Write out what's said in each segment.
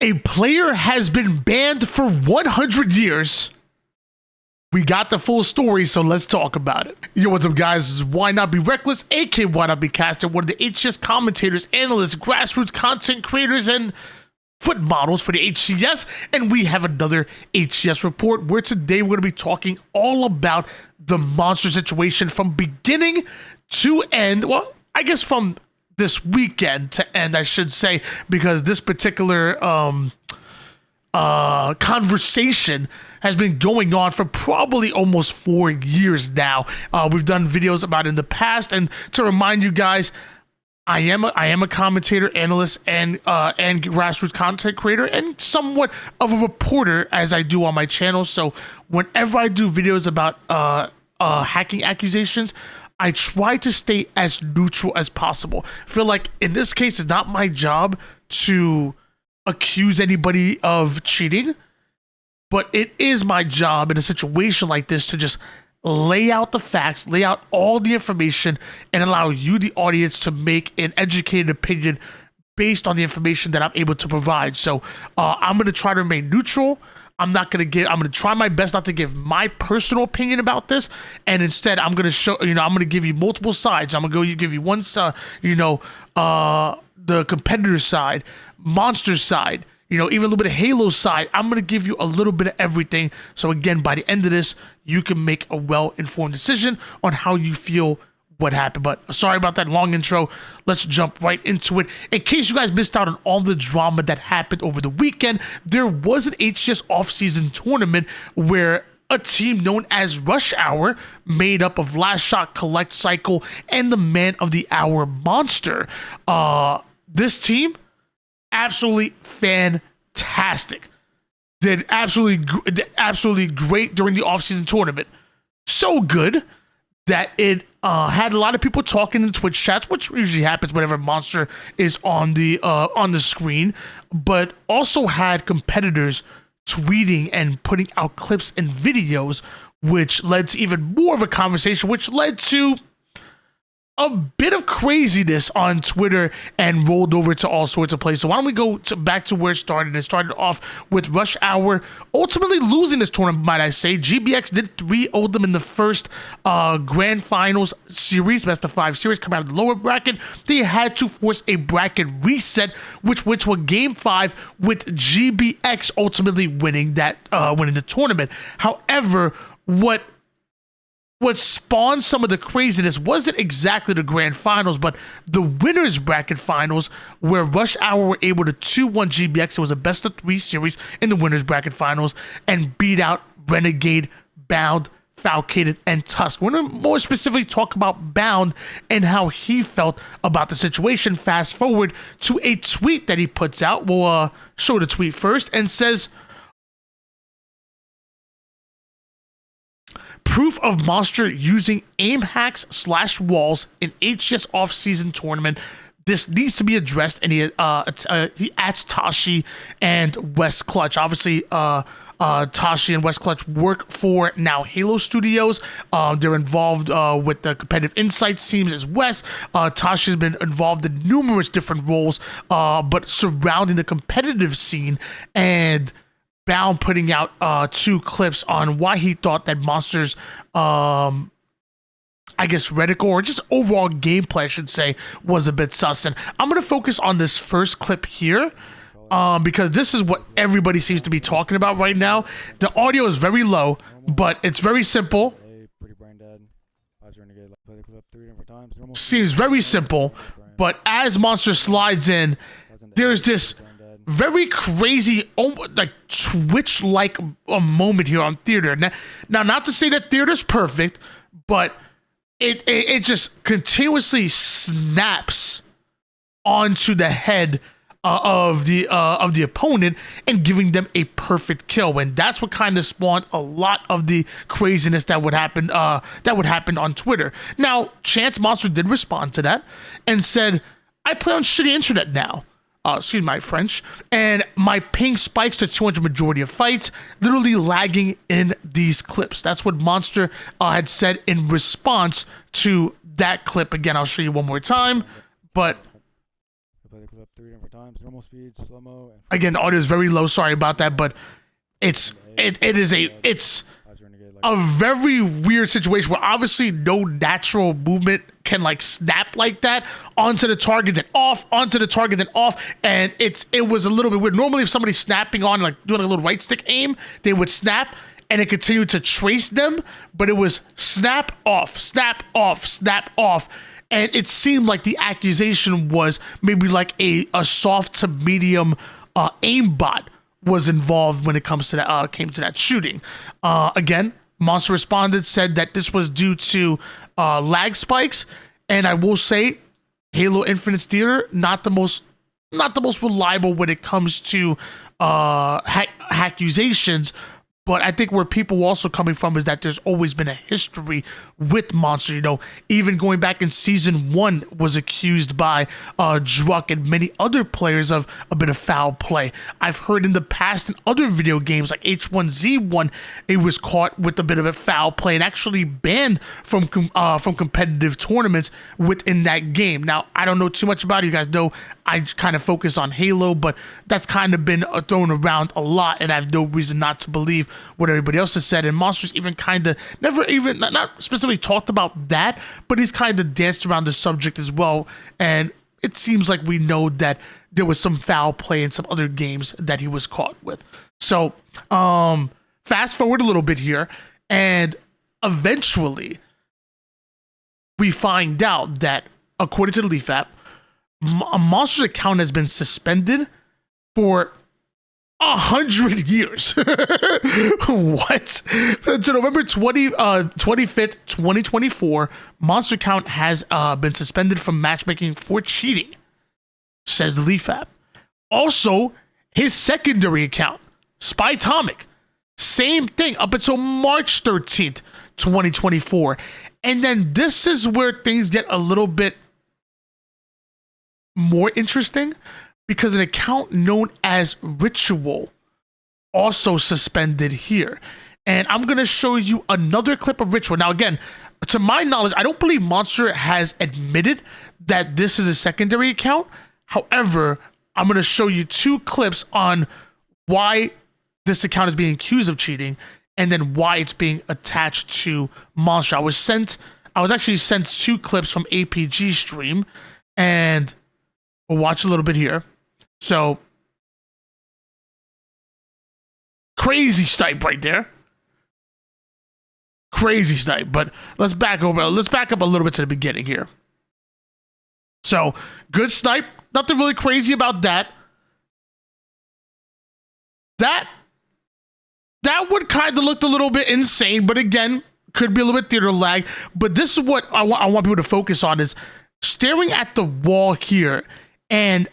A player has been banned for 100 years. We got the full story, so let's talk about it. Yo, what's up, guys? This is Why Not Be Reckless, aka Why Not Be Caster, one of the HCS commentators, analysts, grassroots content creators, and foot models for the HCS. And we have another HCS report where today we're going to be talking all about the Monstcr situation from beginning to end. Well, I guess from this weekend to end, I should say, because this particular conversation has been going on for probably almost 4 years now. We've done videos about it in the past, and to remind you guys, I am a commentator, analyst, and grassroots content creator, and somewhat of a reporter as I do on my channel. So whenever I do videos about hacking accusations, I try to stay as neutral as possible. I feel like in this case, it's not my job to accuse anybody of cheating, but it is my job in a situation like this to just lay out the facts, lay out all the information, and allow you, the audience, to make an educated opinion based on the information that I'm able to provide. So I'm going to try to remain neutral. I'm going to try my best not to give my personal opinion about this, and instead I'm going to show, I'm going to give you multiple sides. I'm going to give you one side, the competitor side, Monstcr side, even a little bit of Halo side. I'm going to give you a little bit of everything. So again, by the end of this, you can make a well-informed decision on how you feel what happened. But sorry about that long intro. Let's jump right into it. In case you guys missed out on all the drama that happened over the weekend, there was an HCS off-season tournament where a team known as Rush Hour, made up of Last Shot, Collect, Cycle, and the Man of the Hour Monstcr. This team, absolutely fantastic. Did absolutely great during the off-season tournament. So good that it had a lot of people talking in Twitch chats, which usually happens whenever Monstcr is on the screen, but also had competitors tweeting and putting out clips and videos, which led to even more of a conversation, which led to a bit of craziness on Twitter and rolled over to all sorts of places. So why don't we go back to where it started? It started off with Rush Hour ultimately losing this tournament, might I say. GBX did 3-0 them in the first grand finals series, best of 5 series, come out of the lower bracket. They had to force a bracket reset, which were game 5, with GBX ultimately winning the tournament. However, what spawned some of the craziness wasn't exactly the grand finals, but the winners bracket finals, where Rush Hour were able to 2-1 GBX. It was a best of 3 series in the winners bracket finals and beat out Renegade, Bound, Falcated, and Tusk. We're going to more specifically talk about Bound and how he felt about the situation. Fast forward to a tweet that he puts out. We'll show the tweet first, and says, proof of Monstcr using aim hacks / walls in HCS off-season tournament. This needs to be addressed, and he adds Tashi and West Clutch. Obviously, Tashi and West Clutch work for now Halo Studios. They're involved with the competitive insights teams as West. Tashi has been involved in numerous different roles, but surrounding the competitive scene, and Bound putting out 2 clips on why he thought that Monstcr's, reticle, or just overall gameplay, I should say, was a bit sus. And I'm going to focus on this first clip here, because this is what everybody seems to be talking about right now. The audio is very low, but it's very simple. Seems very simple, but as Monstcr slides in, there's this very crazy, like Twitch-like a moment here on Theater. Now, not to say that Theater's perfect, but it just continuously snaps onto the head of the opponent and giving them a perfect kill. And that's what kind of spawned a lot of the craziness that would happen on Twitter. Now, Chance Monstcr did respond to that and said, "I play on shitty internet now. Excuse my French, and my ping spikes to 200 majority of fights, literally lagging in these clips." That's what Monstcr had said in response to that clip. Again, I'll show you one more time, but play the clip up 3 different times. Normal speed, slow-mo, and Again, the audio is very low. Sorry about that, but it's a very weird situation where obviously no natural movement can like snap like that onto the target then off, onto the target then off, and it was a little bit weird. Normally, if somebody's snapping on like doing a little right stick aim, they would snap and it continued to trace them, but it was snap off, snap off, snap off. And it seemed like the accusation was maybe like a soft to medium aimbot was involved when it comes to that came to that shooting. Again, Monstcr responded, said that this was due to lag spikes, and I will say, Halo Infinite's theater not the most reliable when it comes to accusations. But I think where people were also coming from is that there's always been a history with Monstcr. You know, even going back in season 1 was accused by Druck and many other players of a bit of foul play. I've heard in the past in other video games like H1Z1, it was caught with a bit of a foul play and actually banned from competitive tournaments within that game. Now, I don't know too much about it. You guys know I kind of focus on Halo, but that's kind of been thrown around a lot, and I have no reason not to believe what everybody else has said. And Monstcr's even kind of not specifically talked about that, but he's kind of danced around the subject as well. And it seems like we know that there was some foul play in some other games that he was caught with. So fast forward a little bit here, and eventually we find out that according to the Leaf app, Monstcr's account has been suspended for 100 years. What? So November 25th, 2024, Monstcr account has been suspended from matchmaking for cheating, says the Leaf app. Also, his secondary account, Spytomic, same thing up until March 13th, 2024. And then this is where things get a little bit more interesting, because an account known as Ritual also suspended here. And I'm going to show you another clip of Ritual. Now, again, to my knowledge, I don't believe Monstcr has admitted that this is a secondary account. However, I'm going to show you 2 clips on why this account is being accused of cheating and then why it's being attached to Monstcr. I was actually sent 2 clips from APG stream, and we'll watch a little bit here. So, crazy snipe right there. Crazy snipe. But let's back up a little bit to the beginning here. So, good snipe. Nothing really crazy about that. That would kind of looked a little bit insane, but again, could be a little bit theater lag. But this is what I want people to focus on, is staring at the wall here and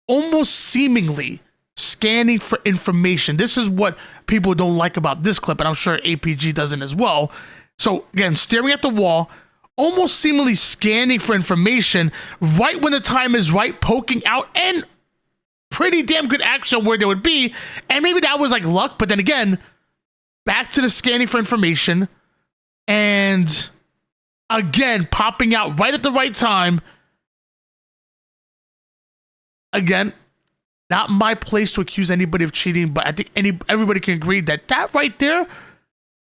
almost seemingly scanning for information. This is what people don't like about this clip, and I'm sure APG doesn't as well. So again, staring at the wall, almost seemingly scanning for information, right when the time is right, poking out, and pretty damn good action where they would be. And maybe that was like luck, but then again, back to the scanning for information, and again, popping out right at the right time. Again, not my place to accuse anybody of cheating, but I think everybody can agree that right there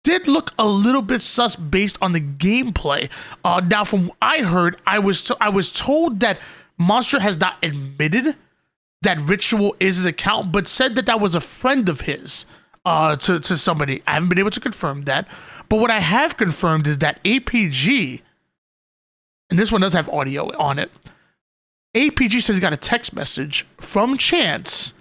did look a little bit sus based on the gameplay. Now, from what I heard, I was told that Monstcr has not admitted that Ritual is his account, but said that was a friend of his to somebody. I haven't been able to confirm that, but what I have confirmed is that APG, and this one does have audio on it, APG says he got a text message from Chance.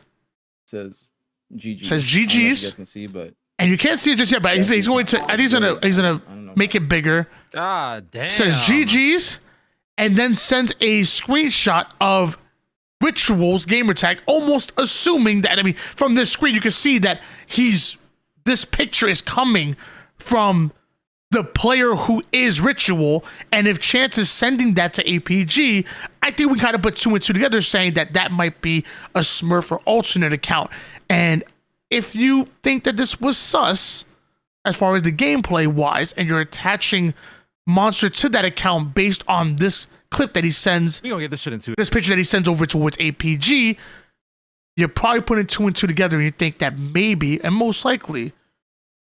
Says GG. Says GG's. You guys can see, but and you can't see it just yet. But he's going to. I think he's gonna make it bigger. God damn. Says GG's, and then sends a screenshot of Ritual's gamer tag, almost assuming that. I mean, from this screen you can see that this picture is coming from the player who is Ritual, and if Chance is sending that to APG, I think we kind of put 2 and 2 together, saying that might be a Smurf or alternate account. And if you think that this was sus, as far as the gameplay wise, and you're attaching Monstcr to that account based on this clip that he sends, We gonna get this shit into this picture that he sends over towards APG, you're probably putting two and two together and you think that maybe, and most likely,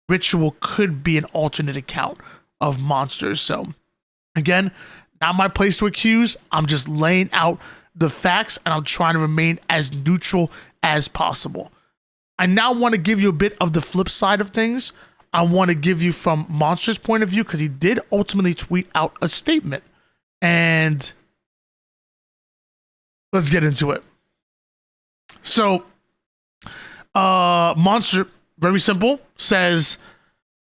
Ritual could be an alternate account of Monsters. So, again, not my place to accuse. I'm just laying out the facts and I'm trying to remain as neutral as possible. I now want to give you a bit of the flip side of things. I want to give you from Monster's point of view because he did ultimately tweet out a statement. And let's get into it. So, Monster, very simple, says,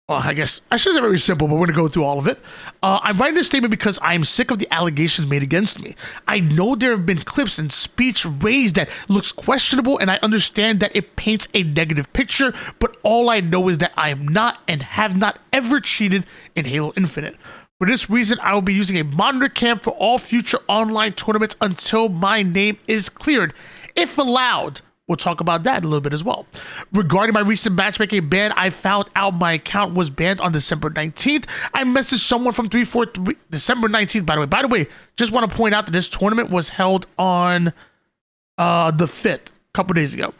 well, I guess I shouldn't say very simple, but we're going to go through all of it. I'm writing this statement because I am sick of the allegations made against me. I know there have been clips and speech raised that looks questionable, and I understand that it paints a negative picture, but all I know is that I am not and have not ever cheated in Halo Infinite. For this reason, I will be using a monitor cam for all future online tournaments until my name is cleared, if allowed. We'll talk about that a little bit as well. Regarding my recent matchmaking ban, I found out my account was banned on December 19th. I messaged someone from 343, December 19th, by the way, just want to point out that this tournament was held on the 5th, a couple days ago.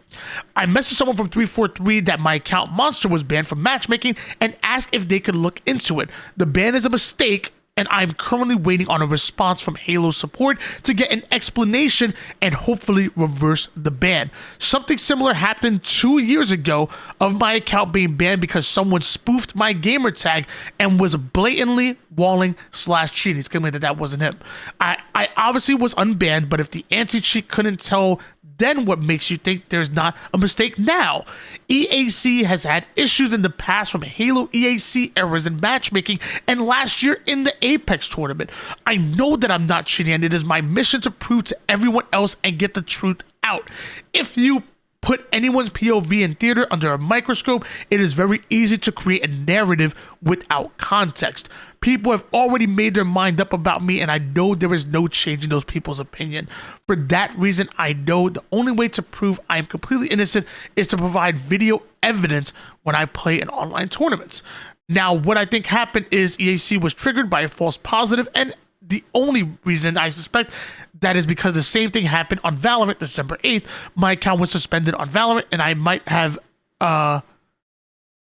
I messaged someone from 343 that my account Monster was banned from matchmaking and asked if they could look into it. The ban is a mistake, and I'm currently waiting on a response from Halo support to get an explanation and hopefully reverse the ban. Something similar happened 2 years ago of my account being banned because someone spoofed my gamer tag and was blatantly walling / cheating. He's claiming that wasn't him. I obviously was unbanned, but if the anti-cheat couldn't tell, then what makes you think there's not a mistake now? EAC has had issues in the past from Halo EAC errors in matchmaking and last year in the Apex tournament. I know that I'm not cheating, and it is my mission to prove to everyone else and get the truth out. If you put anyone's POV in theater under a microscope, it is very easy to create a narrative without context. People have already made their mind up about me, and I know there is no changing those people's opinion. For that reason, I know the only way to prove I am completely innocent is to provide video evidence when I play in online tournaments. Now, what I think happened is EAC was triggered by a false positive, and the only reason I suspect that is because the same thing happened on Valorant December 8th. My account was suspended on Valorant, and I might have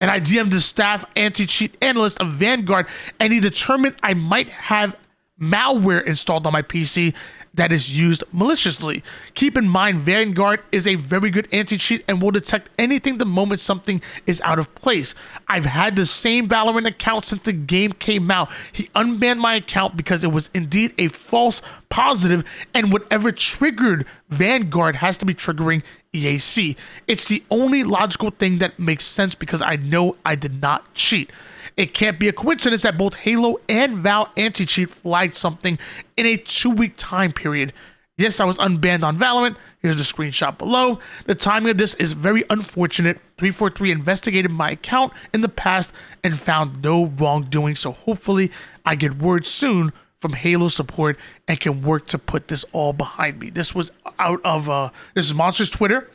and I DM'd the staff anti-cheat analyst of Vanguard, and he determined I might have malware installed on my PC that is used maliciously. Keep in mind, Vanguard is a very good anti-cheat and will detect anything the moment something is out of place. I've had the same Valorant account since the game came out. He unbanned my account because it was indeed a false positive, and whatever triggered Vanguard has to be triggering EAC. It's the only logical thing that makes sense because I know I did not cheat. It can't be a coincidence that both Halo and Val anti-cheat flagged something in a 2-week time period. Yes, I was unbanned on Valorant. Here's the screenshot below. The timing of this is very unfortunate. 343 investigated my account in the past and found no wrongdoing, so hopefully I get word soon from Halo support and can work to put this all behind me. This was out of this is Monster's Twitter.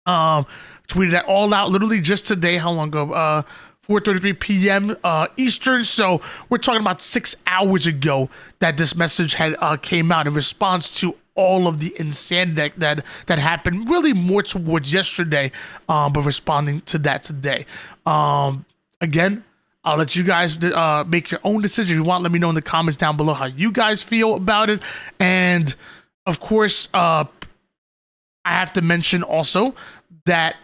Tweeted that all out literally just today. How long ago? 4:33 p.m. Eastern. So we're talking about 6 hours ago that this message had came out in response to all of the insanity that happened. Really more towards yesterday, but responding to that today. Again, I'll let you guys make your own decision. If you want, let me know in the comments down below how you guys feel about it. And of course, I have to mention also that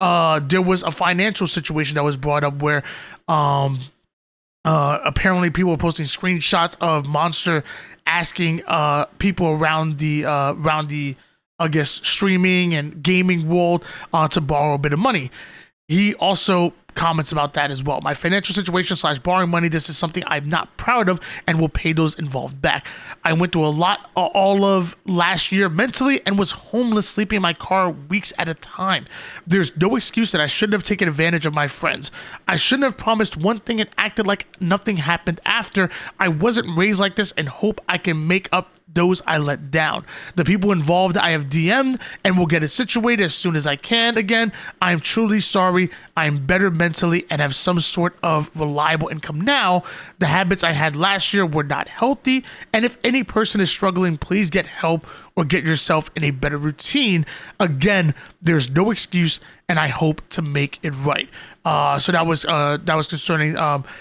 there was a financial situation that was brought up where apparently people were posting screenshots of Monster asking people around the I guess streaming and gaming world to borrow a bit of money. He also comments about that as well. My financial situation / borrowing money, this is something I'm not proud of and will pay those involved back. I went through a lot all of last year mentally and was homeless, sleeping in my car weeks at a time. There's no excuse that I shouldn't have taken advantage of my friends. I shouldn't have promised one thing and acted like nothing happened after. I wasn't raised like this and hope I can make up those I let down. The people involved I have DM'd and will get it situated as soon as I can. Again, I am truly sorry. I am better mentally and have some sort of reliable income now. The habits I had last year were not healthy, and if any person is struggling, please get help or get yourself in a better routine. Again, there's no excuse, and I hope to make it right. So that was concerning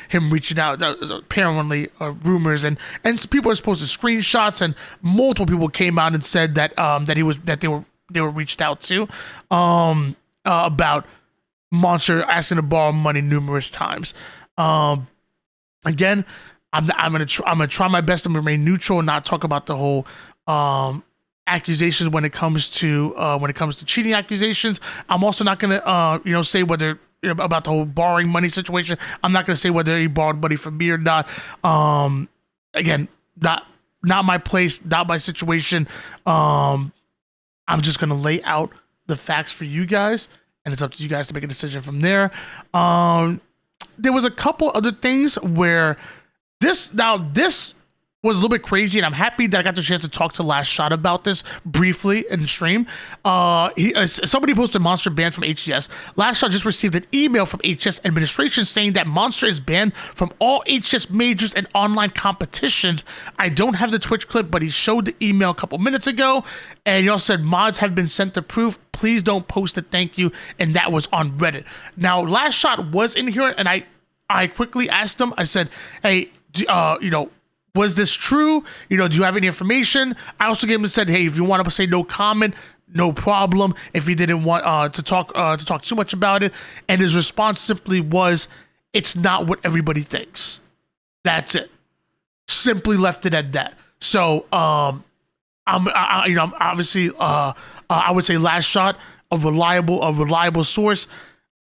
him reaching out. That was apparently rumors, and people are supposed to screenshots, and multiple people came out and said that they were reached out to about Monstcr asking to borrow money numerous times. Again, I'm gonna try my best to remain neutral and not talk about the whole accusations when it comes to cheating accusations. I'm also not gonna say whether about the whole borrowing money situation. I'm not gonna say whether he borrowed money from me or not. Again, not my place, not my situation. I'm just gonna lay out the facts for you guys, and it's up to you guys to make a decision from there. There was a couple other things where this was a little bit crazy, and I'm happy that I got the chance to talk to Last Shot about this briefly in stream. Somebody posted Monstcr banned from HCS. Last Shot just received an email from HCS administration saying that Monstcr is banned from all HCS majors and online competitions. I don't have the Twitch clip, but he showed the email a couple minutes ago, and he also said mods have been sent to proof. Please don't post it, thank you. And that was on Reddit. Now, Last Shot was in here, and I quickly asked him. I said, hey, was this true? Do you have any information? I also gave him and said, hey, if you want to say no comment, no problem. If he didn't want to talk too much about it, and his response simply was, it's not what everybody thinks. That's it. Simply left it at that. So I'm obviously I would say Last Shot, a reliable source.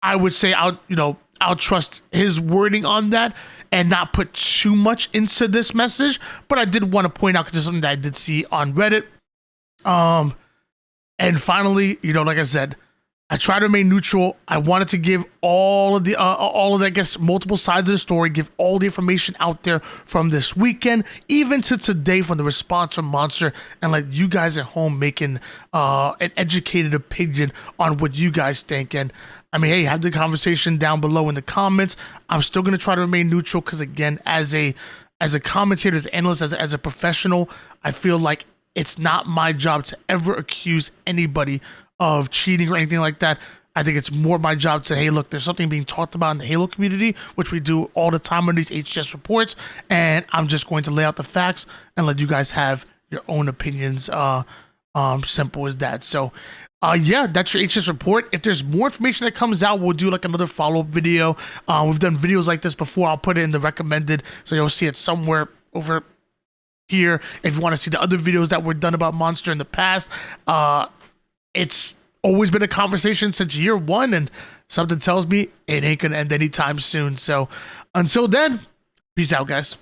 I would say I'll trust his wording on that and not put too much into this message, but I did want to point out, because it's something that I did see on Reddit. And finally, like I said, I try to remain neutral. I wanted to give all of the, I guess, multiple sides of the story, give all the information out there from this weekend, even to today, from the response from Monstcr, and let you guys at home make an educated opinion on what you guys think. And I mean, hey, have the conversation down below in the comments. I'm still going to try to remain neutral, because again, as a commentator, as an analyst, as a professional, I feel like it's not my job to ever accuse anybody of cheating or anything like that. I think it's more my job to, hey, look, there's something being talked about in the Halo community, which we do all the time on these HCS reports, and I'm just going to lay out the facts and let you guys have your own opinions. Simple as that. So yeah, that's your HCS report. If there's more information that comes out, we'll do like another follow-up video. We've done videos like this before. I'll put it in the recommended, so you'll see it somewhere over here. If you want to see the other videos that were done about Monstcr in the past, it's always been a conversation since year one, and something tells me it ain't gonna end anytime soon. So until then, peace out, guys.